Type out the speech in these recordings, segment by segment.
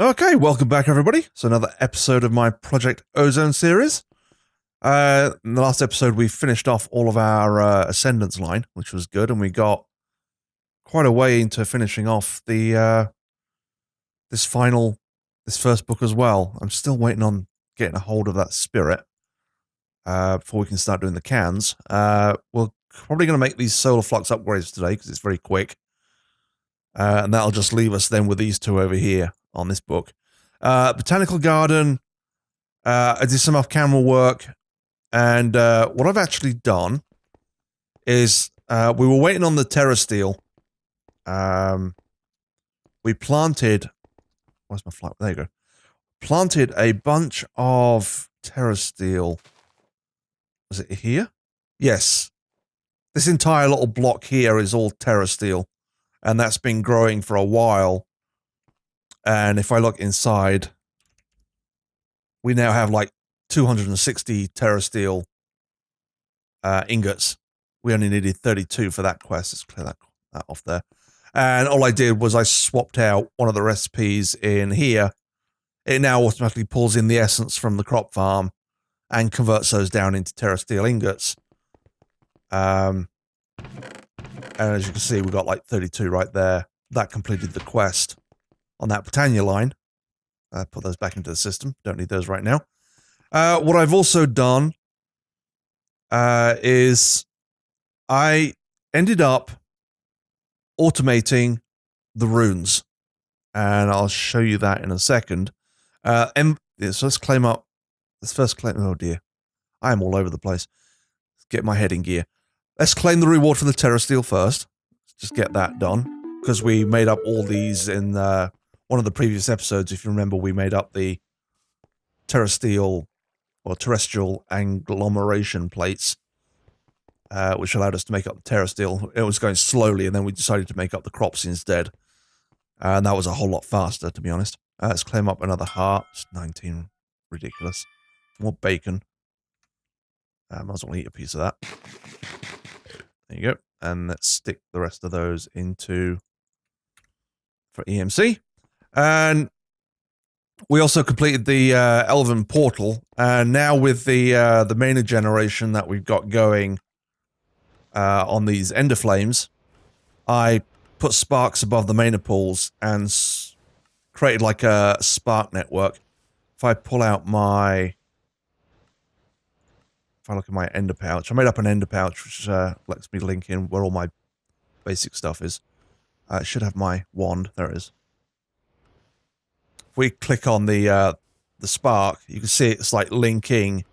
Okay, welcome back, everybody. So another episode of my Project Ozone series. In the last episode, we finished off all of our Ascendance line, which was good, and we got quite a way into finishing off the this first book as well. I'm still waiting on getting a hold of that spirit before we can start doing the cans. We're probably going to make these solar flux upgrades today because it's very quick, and that'll just leave us then with these two over here on this book. Botanical garden. I did some off-camera work, and what I've actually done is we were waiting on the terrasteel. We planted. Where's my flight? There you go. Planted a bunch of terrasteel. Was it here? Yes. This entire little block here is all terrasteel, and that's been growing for a while. And if I look inside, we now have like 260 terrasteel ingots. We only needed 32 for that quest. Let's clear that off there. And all I did was I swapped out one of the recipes in here. It now automatically pulls in the essence from the crop farm and converts those down into terrasteel ingots. And as you can see, we got like 32 right there. That completed the quest on that Botania line. Put those back into the system. Don't need those right now. What I've also done is I ended up automating the runes, and I'll show you that in a second. So let's claim up. Let's first claim. Oh dear, I am all over the place. Let's get my head in gear. Let's claim the reward for the terrasteel first. Let's just get that done because we made up all these in one of the previous episodes. If you remember, we made up the terrasteel or terrestrial agglomeration plates, which allowed us to make up the terrasteel. It was going slowly, and then we decided to make up the crops instead. And that was a whole lot faster, to be honest. Let's claim up another heart. It's 19. Ridiculous. More bacon. Might as well eat a piece of that. There you go. And let's stick the rest of those into for EMC. And we also completed the Elven portal. And now with the mana generation that we've got going on these Ender Flames, I put sparks above the mana pools and created like a spark network. If I pull out my... If I look at my ender pouch, I made up an ender pouch which lets me link in where all my basic stuff is. It should have my wand. There it is. If we click on the spark, you can see it's like linking.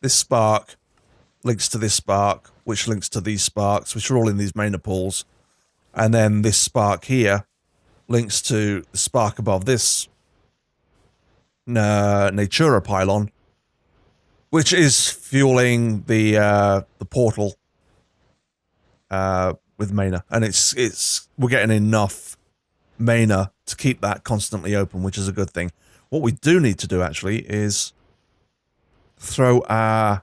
This spark links to this spark, which links to these sparks, which are all in these mana pools. And then this spark here links to the spark above this Natura pylon, which is fueling the portal with mana, and we're getting enough mana to keep that constantly open, which is a good thing. What we do need to do actually is throw our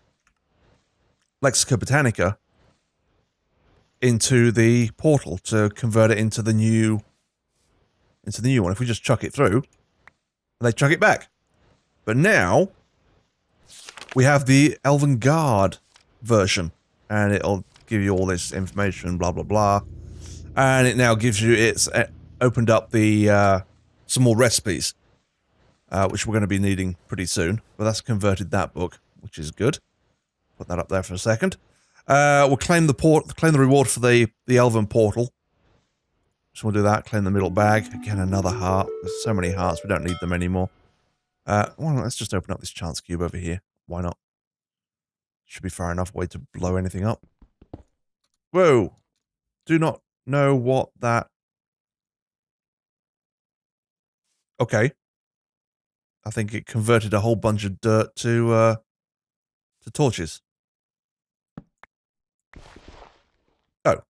Lexica Botanica into the portal to convert it into the new one. If we just chuck it through, they chuck it back. But now we have the Elven Guard version, and it'll give you all this information, blah blah blah, and it now gives you opened up the some more recipes, which we're going to be needing pretty soon. But that's converted that book, which is good. Put that up there for a second. We'll claim the reward for the Elven portal. So we'll do that. Claim the middle bag again. Another heart. There's so many hearts. We don't need them anymore. Well, let's just open up this chance cube over here. Why not? Should be far enough away to blow anything up. Whoa! Do not know what that... Okay. I think it converted a whole bunch of dirt to torches. Oh.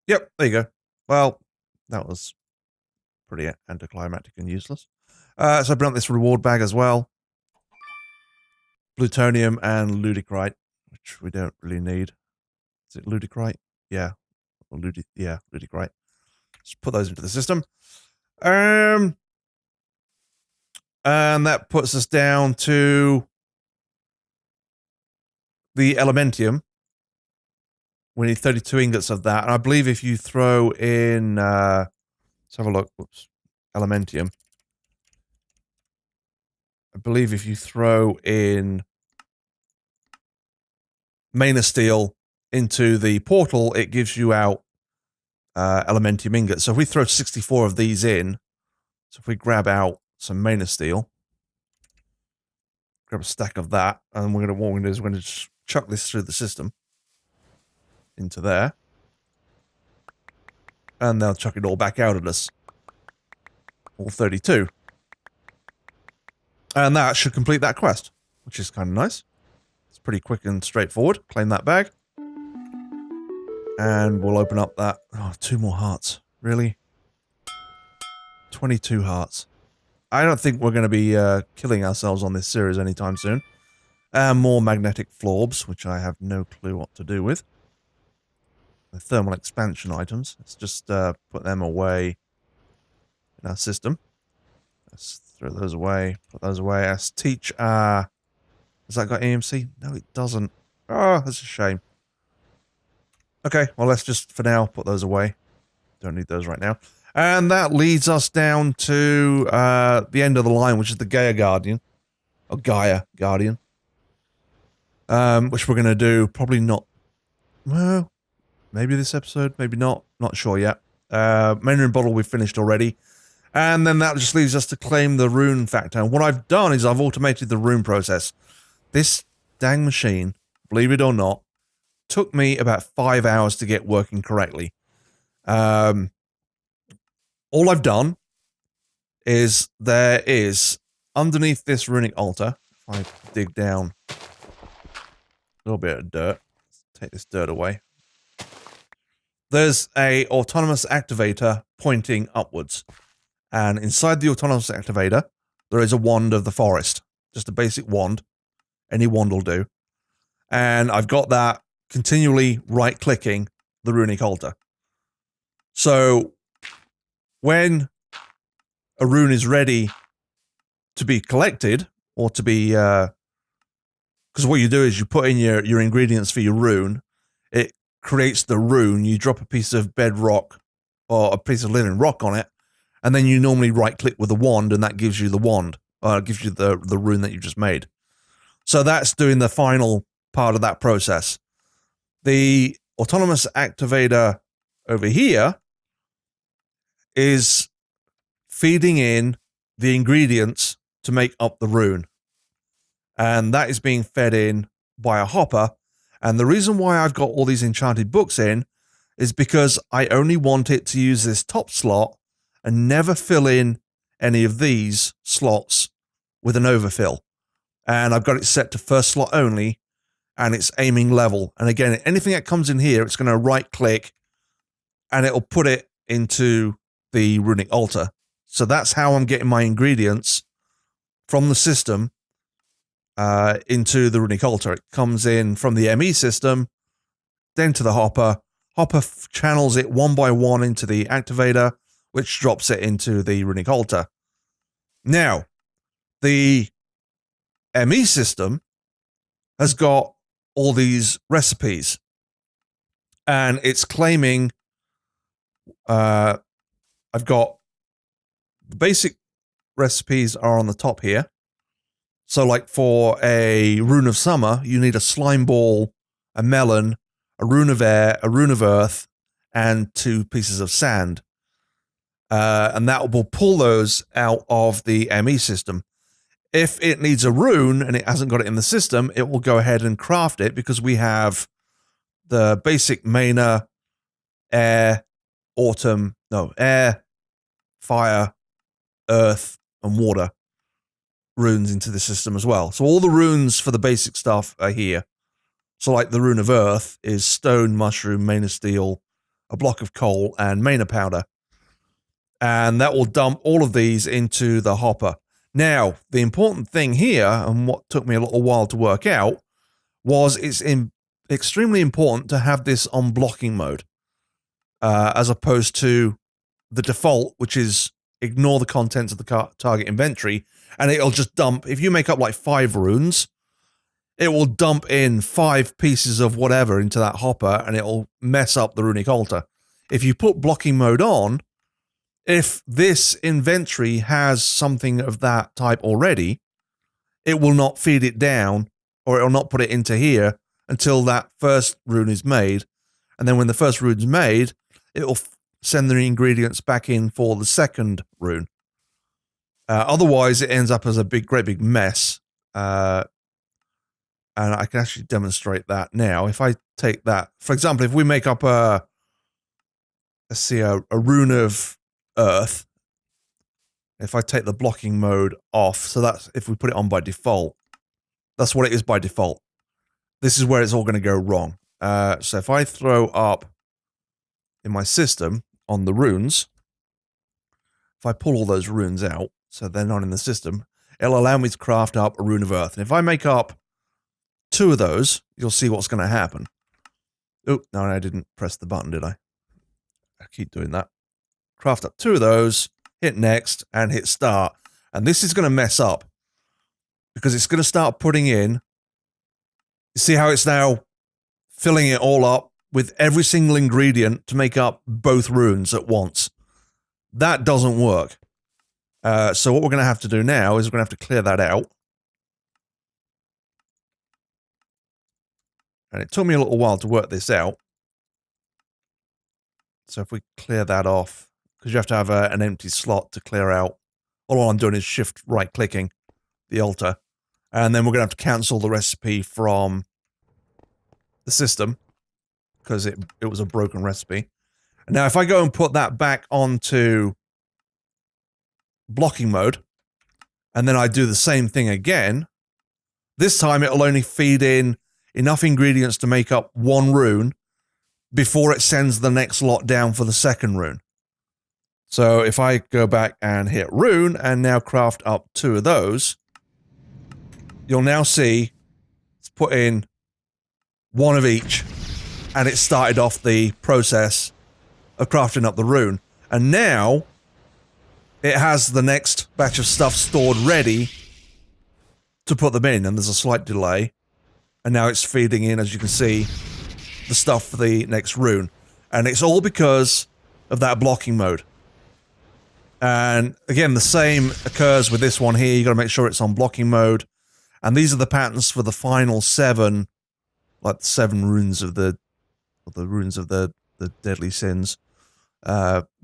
Yep, there you go. Well, that was pretty anticlimactic and useless. So I brought this reward bag as well. Plutonium and Ludicrite, which we don't really need. Is it Ludicrite? Yeah. Or Ludicrite. Let's put those into the system. And that puts us down to the elementium. We need 32 ingots of that. And I believe if you throw in... let's have a look. Whoops. Elementium. I believe if you throw in Main of Steel into the portal, it gives you out elementium ingots. So if we throw 64 of these in, so if we grab out some Main of Steel, grab a stack of that, and what we're going to do is we're going to just chuck this through the system into there, and they'll chuck it all back out at us. All 32. And that should complete that quest, which is kind of nice. It's pretty quick and straightforward. Claim that bag. And we'll open up that... Oh, 2 more hearts. Really? 22 hearts. I don't think we're going to be killing ourselves on this series anytime soon. And more magnetic florbs, which I have no clue what to do with. The thermal expansion items. Let's just put them away in our system. Let's throw those away. Put those away. Let's teach... has that got EMC? No, it doesn't. Oh, that's a shame. Okay, well, let's just, for now, put those away. Don't need those right now. And that leads us down to the end of the line, which is the Gaia Guardian. Or Gaia Guardian. Which we're going to do probably not... Well, maybe this episode, maybe not. Not sure yet. Main bottle we've finished already. And then that just leaves us to claim the rune factor. And what I've done is I've automated the rune process. This dang machine, believe it or not, took me about 5 hours to get working correctly. All I've done is there is, underneath this runic altar, if I dig down a little bit of dirt, let's take this dirt away, there's a autonomous activator pointing upwards. And inside the autonomous activator, there is a wand of the forest. Just a basic wand. Any wand will do. And I've got that continually right-clicking the runic altar. So, when a rune is ready to be collected, or to be... because what you do is you put in your ingredients for your rune, it creates the rune, you drop a piece of bedrock, or a piece of living rock on it, and then you normally right-click with a wand, and that gives you the wand. Gives you the rune that you just made. So that's doing the final part of that process. The autonomous activator over here is feeding in the ingredients to make up the rune. And that is being fed in by a hopper. And the reason why I've got all these enchanted books in is because I only want it to use this top slot and never fill in any of these slots with an overfill. And I've got it set to first slot only, and it's aiming level. And again, anything that comes in here, it's going to right click and it'll put it into the runic altar. So that's how I'm getting my ingredients from the system into the runic altar. It comes in from the ME system, then to the hopper. Hopper channels it one by one into the activator, which drops it into the runic altar. Now, the ME system has got all these recipes, and it's claiming I've got the basic recipes are on the top here. So like for a rune of summer, you need a slime ball, a melon, a rune of air, a rune of earth, and 2 pieces of sand. And that will pull those out of the ME system. If it needs a rune and it hasn't got it in the system, it will go ahead and craft it, because we have the basic mana, air, fire, earth, and water runes into the system as well. So all the runes for the basic stuff are here. So like the rune of earth is stone, mushroom, mana steel, a block of coal, and mana powder. And that will dump all of these into the hopper. Now, the important thing here, and what took me a little while to work out, was it's extremely important to have this on blocking mode, as opposed to the default, which is ignore the contents of the target inventory, and it'll just dump. If you make up like 5 runes, it will dump in 5 pieces of whatever into that hopper, and it'll mess up the runic altar. If you put blocking mode on, if this inventory has something of that type already, it will not feed it down, or it will not put it into here until that first rune is made. And then when the first rune's made, it will send the ingredients back in for the second rune. Otherwise, it ends up as a great big mess. And I can actually demonstrate that now. If I take that, for example, if we make up a rune of earth, if I take the blocking mode off, so that's if we put it on by default, that's what it is by default. This is where it's all going to go wrong. So if I throw up in my system on the runes, if I pull all those runes out, so they're not in the system, it'll allow me to craft up a rune of earth. And if I make up 2 of those, you'll see what's going to happen. Oh, no, I didn't press the button, did I? I keep doing that. Craft up 2 of those, hit next, and hit start. And this is going to mess up, because it's going to start putting in, you see how it's now filling it all up with every single ingredient to make up both runes at once. That doesn't work. So what we're going to have to do now is we're going to have to clear that out. And it took me a little while to work this out. So if we clear that off, because you have to have an empty slot to clear out. All I'm doing is shift right clicking the altar. And then we're going to have to cancel the recipe from the system, because it was a broken recipe. And now if I go and put that back onto blocking mode, and then I do the same thing again, this time it'll only feed in enough ingredients to make up 1 rune before it sends the next lot down for the second rune. So if I go back and hit rune and now craft up 2 of those, you'll now see it's put in 1 of each, and it started off the process of crafting up the rune. And now it has the next batch of stuff stored ready to put them in, and there's a slight delay. And now it's feeding in, as you can see, the stuff for the next rune. And it's all because of that blocking mode. And again, the same occurs with this one here. You got to make sure it's on blocking mode. And these are the patterns for the final 7, like the 7 runes of the deadly sins.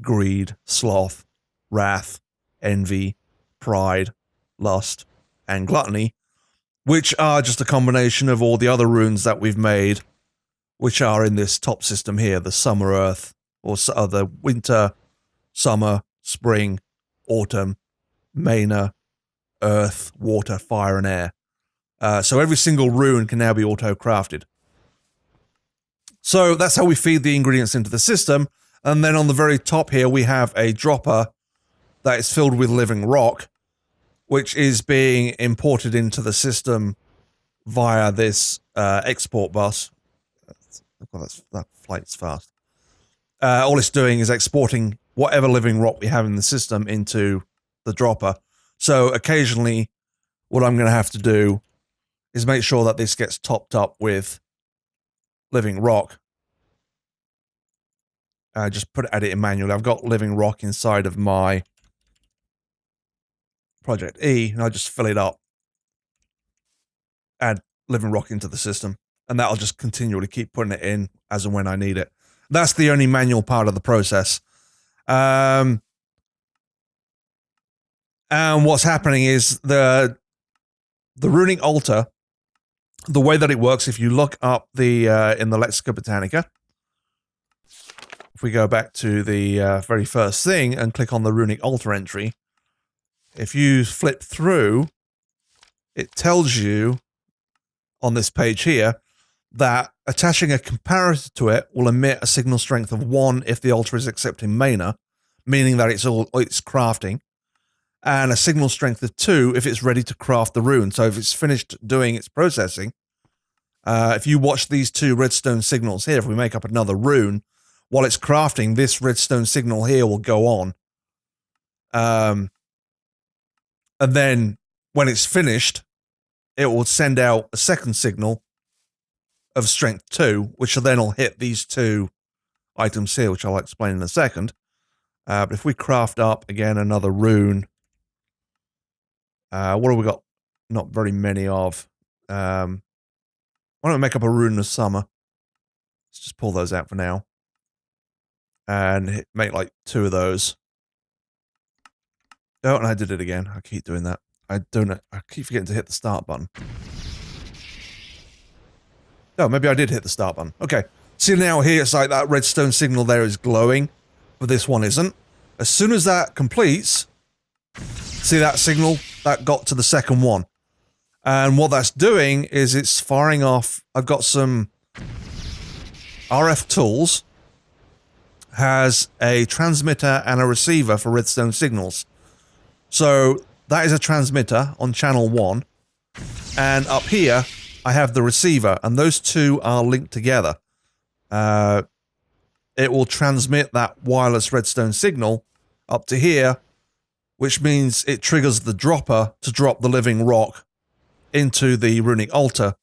Greed, sloth, wrath, envy, pride, lust, and gluttony, which are just a combination of all the other runes that we've made, which are in this top system here, the summer earth, or the winter, summer, spring, autumn, Maina, earth, water, fire, and air. So every single rune can now be auto-crafted. So that's how we feed the ingredients into the system. And then on the very top here, we have a dropper that is filled with living rock, which is being imported into the system via this export bus. Well, that flight's fast. All it's doing is exporting whatever living rock we have in the system into the dropper. So occasionally, what I'm going to have to do is make sure that this gets topped up with living rock. Just edit it manually. I've got living rock inside of my Project E, and I just fill it up. Add living rock into the system, and that'll just continually keep putting it in as and when I need it. That's the only manual part of the process. And what's happening is the runic altar, the way that it works, if you look up the in the Lexica Botanica, if we go back to the very first thing and click on the runic altar entry, if you flip through, it tells you on this page here that attaching a comparator to it will emit a signal strength of 1 if the altar is accepting mana, meaning that it's crafting, and a signal strength of 2 if it's ready to craft the rune. So if it's finished doing its processing, if you watch these 2 redstone signals here, if we make up another rune, while it's crafting, this redstone signal here will go on. And then when it's finished, it will send out a second signal of strength 2, which will then hit these 2 items here, which I'll explain in a second. But if we craft up again another rune, what have we got? Not very many of. Why don't we make up a rune of summer? Let's just pull those out for now. And make like 2 of those. Oh, and I did it again. I keep doing that. I keep forgetting to hit the start button. Oh, maybe I did hit the start button. Okay. See now here, it's like that redstone signal there is glowing, but this one isn't. As soon as that completes, see that signal? That got to the second one. And what that's doing is it's firing off. I've got some RF tools. Has a transmitter and a receiver for redstone signals. So that is a transmitter on channel 1. And up here, I have the receiver, and those 2 are linked together. It will transmit that wireless redstone signal up to here, which means it triggers the dropper to drop the living rock into the runic altar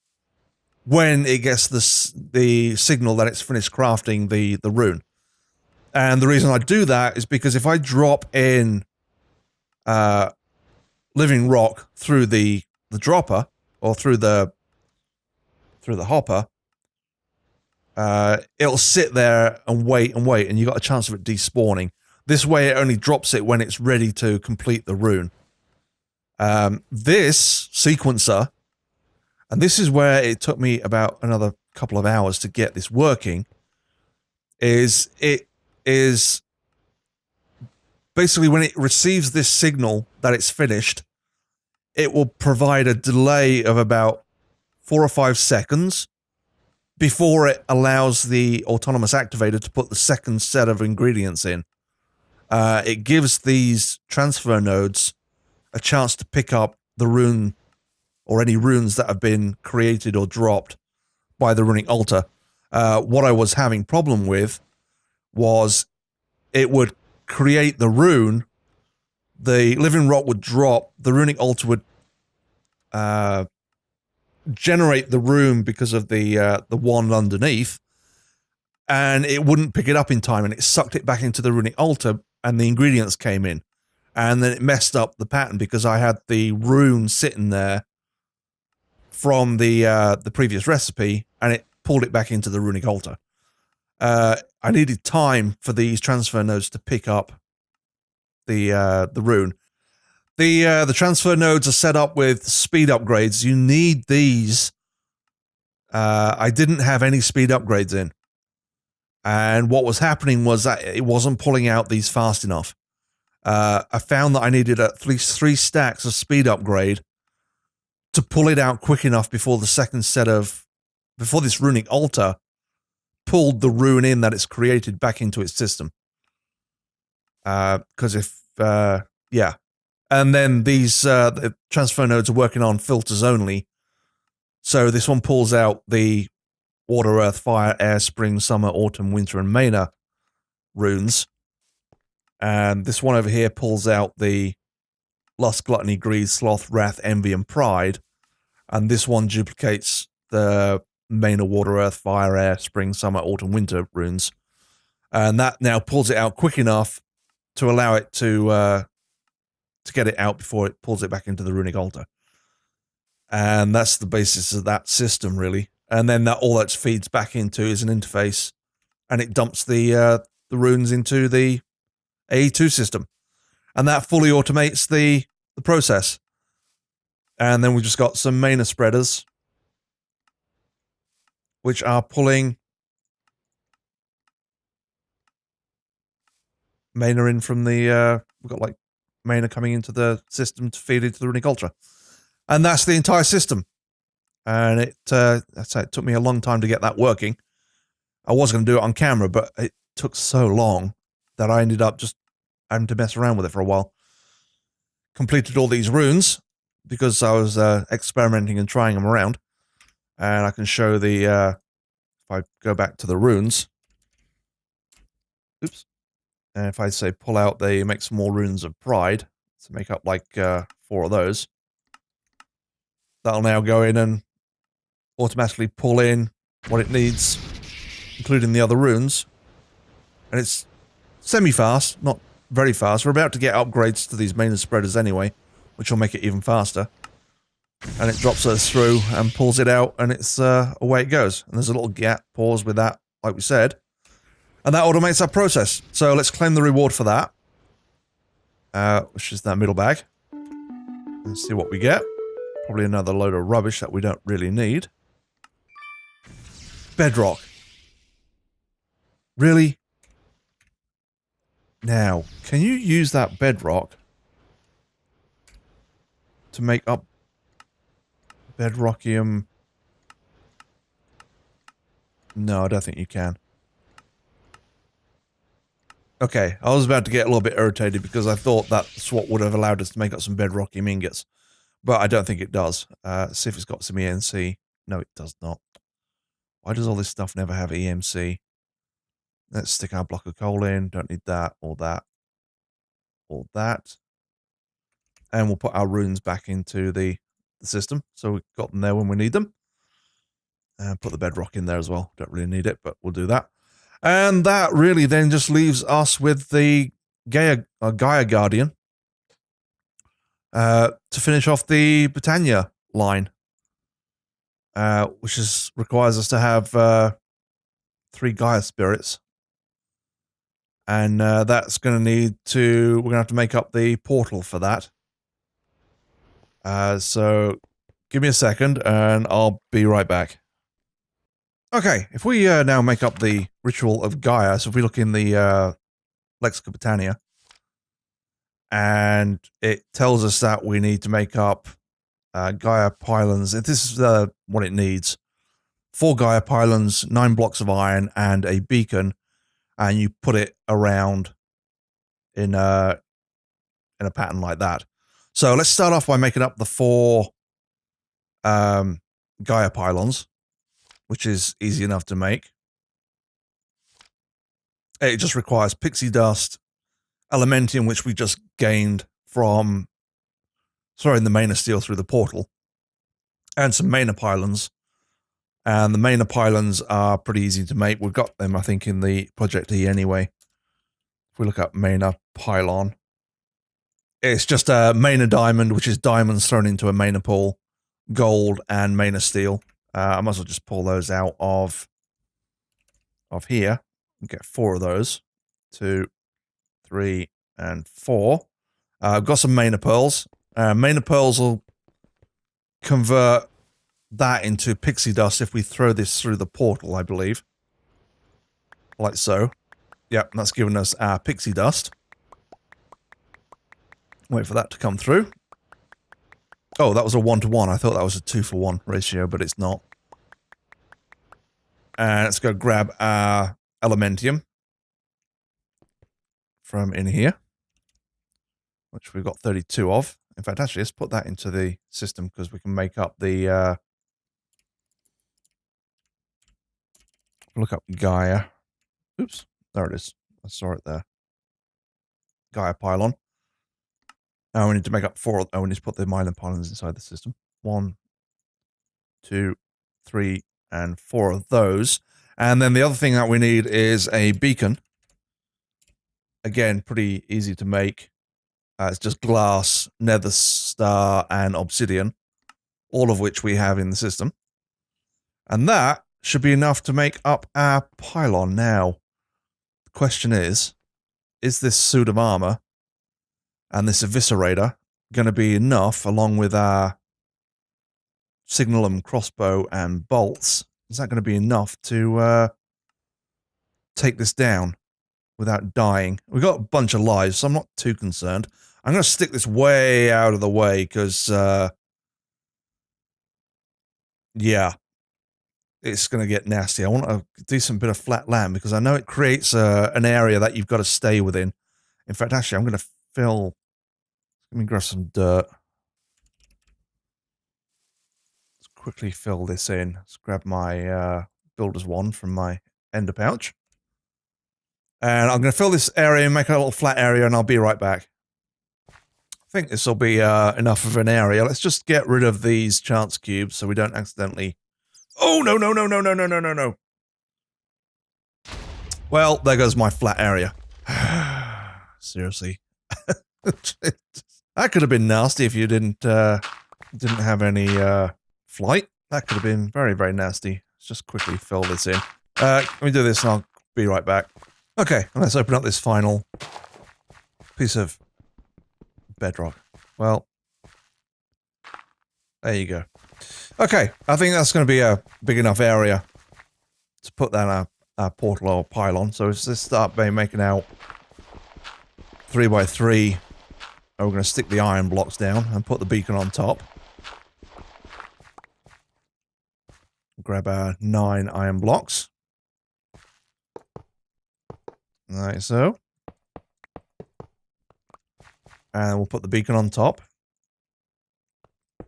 when it gets the signal that it's finished crafting the rune. And the reason I do that is because if I drop in living rock through the dropper or through the hopper, it'll sit there and wait, and you got a chance of it despawning. This way, it only drops it when it's ready to complete the rune. This sequencer, and this is where it took me about another couple of hours to get this working, is basically when it receives this signal that it's finished, it will provide a delay of about 4 or 5 seconds before it allows the autonomous activator to put the second set of ingredients in. It gives these transfer nodes a chance to pick up the rune or any runes that have been created or dropped by the runic altar. What I was having problem with was it would create the rune, the living rock would drop, the runic altar would generate the rune because of the wand underneath, and it wouldn't pick it up in time, and it sucked it back into the runic altar, and the ingredients came in, and then it messed up the pattern because I had the rune sitting there from the previous recipe, and it pulled it back into the runic altar. I needed time for these transfer nodes to pick up the rune. The transfer nodes are set up with speed upgrades. You need these. I didn't have any speed upgrades in. And what was happening was that it wasn't pulling out these fast enough. I found that I needed at least 3 stacks of speed upgrade to pull it out quick enough before this runic altar pulled the rune in that it's created back into its system. Because yeah. And then these the transfer nodes are working on filters only. So this one pulls out the water, earth, fire, air, spring, summer, autumn, winter, and Maina runes. And this one over here pulls out the lust, gluttony, greed, sloth, wrath, envy, and pride. And this one duplicates the Maina, water, earth, fire, air, spring, summer, autumn, winter runes. And that now pulls it out quick enough to allow it to get it out before it pulls it back into the runic altar. And that's the basis of that system, really. And then all that feeds back into is an interface, and it dumps the runes into the AE2 system. And that fully automates the process. And then we've just got some Maina spreaders, which are pulling Maina in from the... we've got like Maina coming into the system to feed into the runic altar. And that's the entire system. And it took me a long time to get that working. I was going to do it on camera, but it took so long that I ended up just having to mess around with it for a while. Completed all these runes because I was experimenting and trying them around. And I can show the, if I go back to the runes. Oops. And if I say pull out, they make some more runes of pride to make up like 4 of those. That'll now go in and automatically pull in what it needs, including the other runes. And it's semi-fast, not very fast. We're about to get upgrades to these mana spreaders anyway, which will make it even faster. And it drops us through and pulls it out, and it's away it goes. And there's a little gap pause with that, like we said. And that automates our process. So let's claim the reward for that. Which is that middle bag. Let's see what we get. Probably another load of rubbish that we don't really need. Bedrock. Really? Now, can you use that bedrock to make up bedrockium? No, I don't think you can. Okay, I was about to get a little bit irritated because I thought that's what would have allowed us to make up some bedrockium ingots. But I don't think it does. See if it's got some EMC. No, it does not. Why does all this stuff never have EMC? Let's stick our block of coal in. Don't need that, or that, or that. And we'll put our runes back into the system. So we've got them there when we need them. And put the bedrock in there as well. Don't really need it, but we'll do that. And that really then just leaves us with the Gaia Guardian to finish off the Botania line. Which requires us to have 3 Gaia spirits. And that's going to need to... We're going to have to make up the portal for that. So give me a second and I'll be right back. Okay, if we now make up the Ritual of Gaia, so if we look in the Lexica Botania, and it tells us that we need to make up Gaia pylons. This is what it needs. 4 Gaia pylons, 9 blocks of iron, and a beacon, and you put it around in a pattern like that. So let's start off by making up the 4 Gaia pylons, which is easy enough to make. It just requires pixie dust, elementium, which we just gained from throwing the mana steel through the portal, and some mana pylons. And the mana pylons are pretty easy to make. We've got them, I think, in the Project E anyway. If we look up mana pylon, it's just a mana diamond, which is diamonds thrown into a mana pool, gold, and mana steel. I might as well just pull those out of here. We'll get 4 of those. 2, 3, and 4. I've got some mana pearls. Mana pearls will convert that into pixie dust if we throw this through the portal, I believe. Like so. Yep, that's given us our pixie dust. Wait for that to come through. Oh, that was a 1-to-1. I thought that was a 2-for-1 ratio, but it's not. And let's go grab our elementium from in here, which we've got 32 of. In fact, actually, let's put that into the system because we can make up the... look up Gaia. Oops, there it is. I saw it there. Gaia pylon. Now we need to make up 4. Oh, we need to put the Mylan pylons inside the system. 1, 2, 3, and 4 of those. And then the other thing that we need is a beacon. Again, pretty easy to make. It's just glass, nether star, and obsidian. All of which we have in the system. And that should be enough to make up our pylon. Now, the question is this suit of armor and this eviscerator going to be enough, along with our signalum crossbow and bolts? Is that going to be enough to take this down without dying? We've got a bunch of lives, so I'm not too concerned. I'm going to stick this way out of the way because, yeah, it's going to get nasty. I want a decent bit of flat land because I know it creates an area that you've got to stay within. In fact, actually, I'm going to fill... Let me grab some dirt. Let's quickly fill this in. Let's grab my builder's wand from my ender pouch. And I'm going to fill this area and make a little flat area, and I'll be right back. I think this will be enough of an area. Let's just get rid of these chance cubes so we don't accidentally... Oh, no, no, no, no, no, no, no, no, no. Well, there goes my flat area. Seriously. That could have been nasty if you didn't have any flight. That could have been very, very nasty. Let's just quickly fill this in. Let me do this and I'll be right back. Okay, let's open up this final piece of bedrock. Well, there you go. Okay, I think that's going to be a big enough area to put that portal or pylon. So let's just start by making out 3x3. And we're going to stick the iron blocks down and put the beacon on top. Grab our 9 iron blocks. Like so. And we'll put the beacon on top.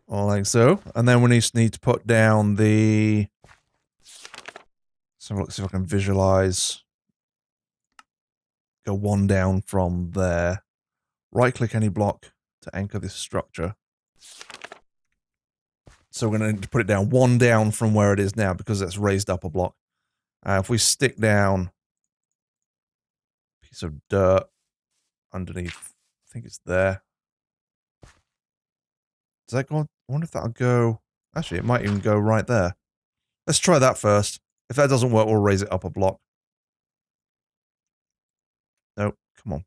Like so. And then we just need to put down the... So let's see if I can visualize. Go 1 down from there. Right click any block to anchor this structure. So we're going to need to put it down 1 down from where it is now because it's raised up a block. If we stick down a piece of dirt underneath, I think it's there. Does that go? I wonder if that'll go. Actually, it might even go right there. Let's try that first. If that doesn't work, we'll raise it up a block. Nope, come on.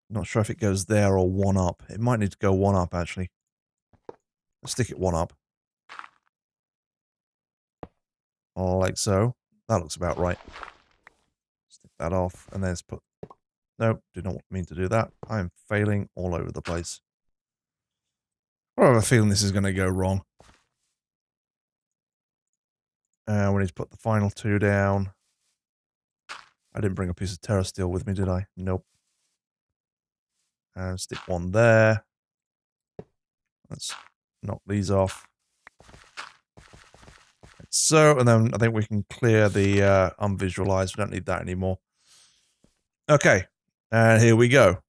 Not sure if it goes there or 1 up. It might need to go 1 up, actually. Let's stick it 1 up. Like so. That looks about right. Stick that off, and then let's put... Nope, did not mean to do that. I am failing all over the place. I have a feeling this is going to go wrong. We need to put the final 2 down. I didn't bring a piece of terra steel with me, did I? Nope. And stick 1 there. Let's knock these off. Like so, and then I think we can clear the unvisualized. We don't need that anymore. Okay, and here we go.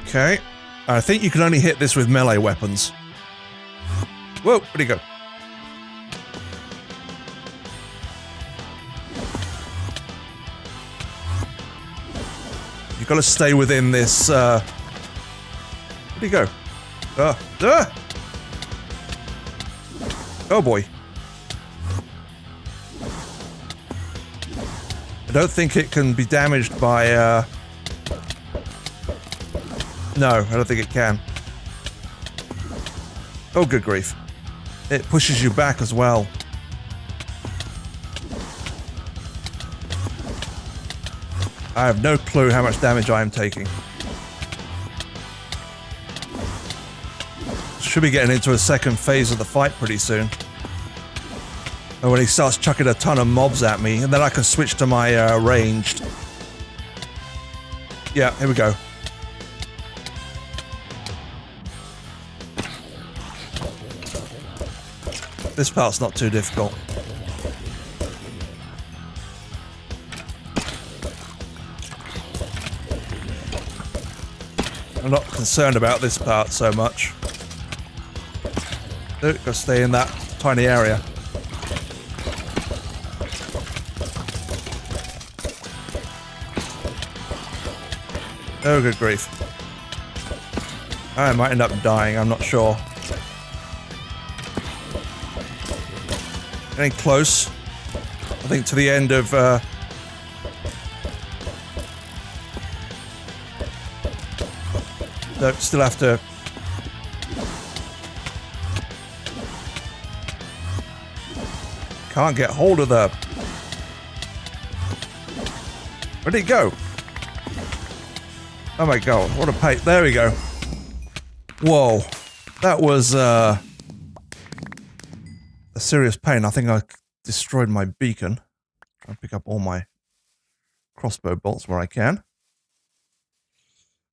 Okay, I think you can only hit this with melee weapons. Whoa, where'd he go? You've got to stay within this, where'd he go? Oh boy. I don't think it can be damaged by, No, I don't think it can. Oh, good grief. It pushes you back as well. I have no clue how much damage I am taking. Should be getting into a second phase of the fight pretty soon. And when he starts chucking a ton of mobs at me, and then I can switch to my ranged. Yeah, here we go. This part's not too difficult. I'm not concerned about this part so much. Gotta stay in that tiny area. Oh, good grief. I might end up dying, I'm not sure. Getting close. I think to the end of... No, still have to... Can't get hold of the... Where'd it go? Oh my god, what a pain. There we go. Whoa. That was, a serious pain. I think I destroyed my beacon. Try and pick up all my crossbow bolts where I can.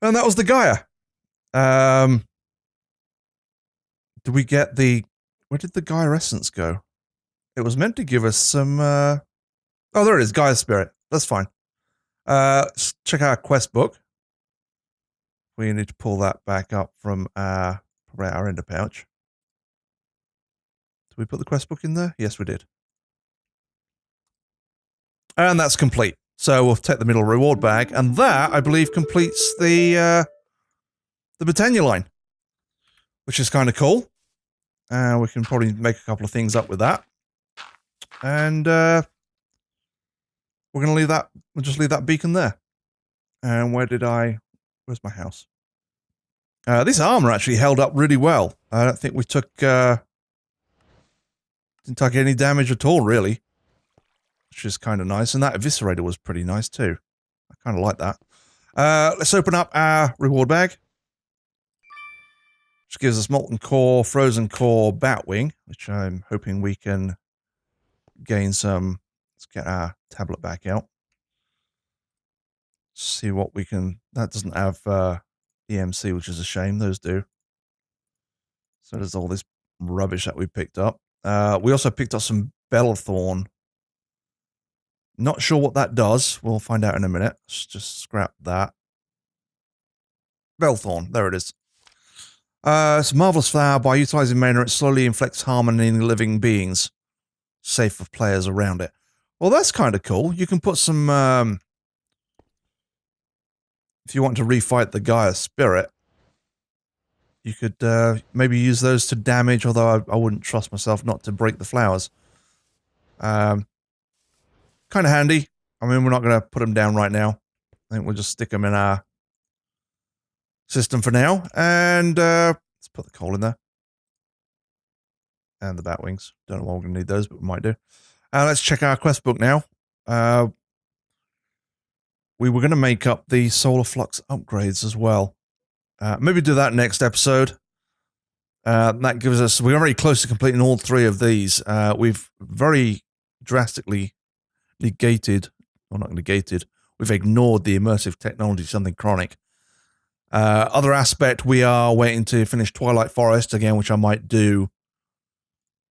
And that was the Gaia. Did we get the... Where did the Gaia essence go? It was meant to give us some... oh, there it is, Gaia Spirit. That's fine. Let's check our quest book. We need to pull that back up from probably our ender pouch. Did we put the quest book in there? Yes, we did. And that's complete. So we'll take the middle reward bag, and that, I believe, completes the Botania line, which is kind of cool. We can probably make a couple of things up with that. And we're going to leave that, we'll just leave that beacon there. And where's my house? This armor actually held up really well. I don't think we took, didn't take any damage at all, really. Which is kind of nice. And that eviscerator was pretty nice, too. I kind of like that. Let's open up our reward bag. Which gives us molten core, frozen core, batwing, which I'm hoping we can gain some. Let's get our tablet back out. See what we can. That doesn't have EMC, which is a shame. Those do. So there's all this rubbish that we picked up. We also picked up some Bellthorn. Not sure what that does. We'll find out in a minute. Let's just scrap that. Bellthorn. There it is. It's a marvelous flower. By utilizing mana, it slowly inflicts harmony in living beings. Safe for players around it. Well, that's kind of cool. You can put some... if you want to refight the Gaia Spirit, you could maybe use those to damage, although I wouldn't trust myself not to break the flowers. Kind of handy. I mean, we're not going to put them down right now. I think we'll just stick them in our system for now. And let's put the coal in there. And the bat wings. Don't know why we're going to need those, but we might do. Let's check our quest book now. We were going to make up the solar flux upgrades as well. Maybe do that next episode. That gives us... We're very close to completing all three of these. We've very drastically negated... Well, not negated. We've ignored the immersive technology, something chronic. Other aspect, we are waiting to finish Twilight Forest again, which I might do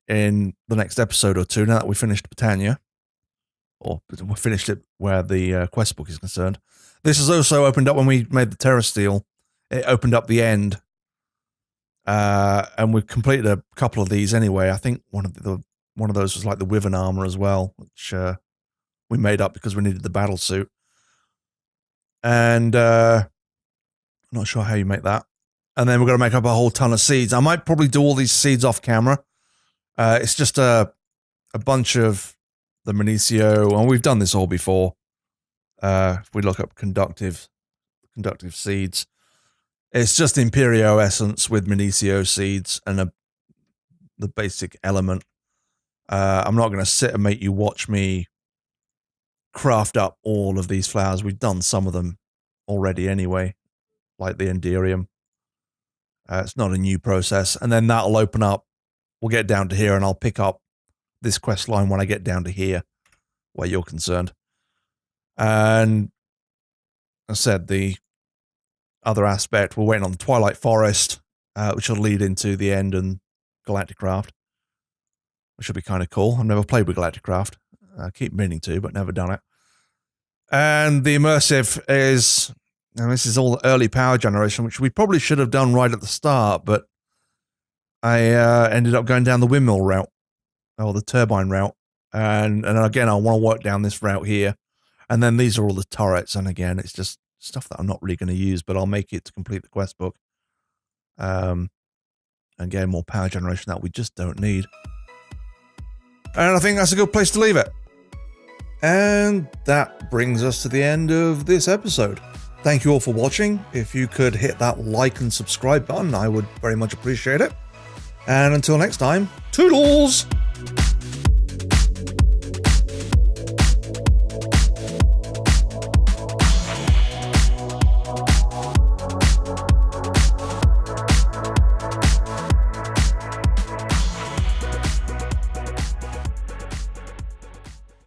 in the next episode or two, now that we finished Botania. Or we finished it where the quest book is concerned. This has also opened up when we made the Terra Steel. It opened up the end. And we've completed a couple of these anyway. I think one of those was like the Wyvern armor as well, which we made up because we needed the battle suit. And I'm not sure how you make that. And then we're going to make up a whole ton of seeds. I might probably do all these seeds off camera. It's just a bunch of the Minicio, and we've done this all before. If we look up conductive seeds, it's just Imperio essence with Minicio seeds and the basic element. I'm not going to sit and make you watch me craft up all of these flowers. We've done some of them already anyway, like the Enderium. It's not a new process. And then that'll open up. We'll get down to here and I'll pick up this quest line when I get down to here, where you're concerned. And I said the other aspect, we're waiting on the Twilight Forest, which will lead into the end and Galacticraft, which will be kind of cool. I've never played with Galacticraft. I keep meaning to, but never done it. And the immersive is, and this is all the early power generation, which we probably should have done right at the start, but I ended up going down the windmill route, or the turbine route. And again, I want to work down this route here. And then these are all the turrets. And again, it's just stuff that I'm not really going to use, but I'll make it to complete the quest book. And get more power generation that we just don't need. And I think that's a good place to leave it. And that brings us to the end of this episode. Thank you all for watching. If you could hit that like and subscribe button, I would very much appreciate it. And until next time, toodles!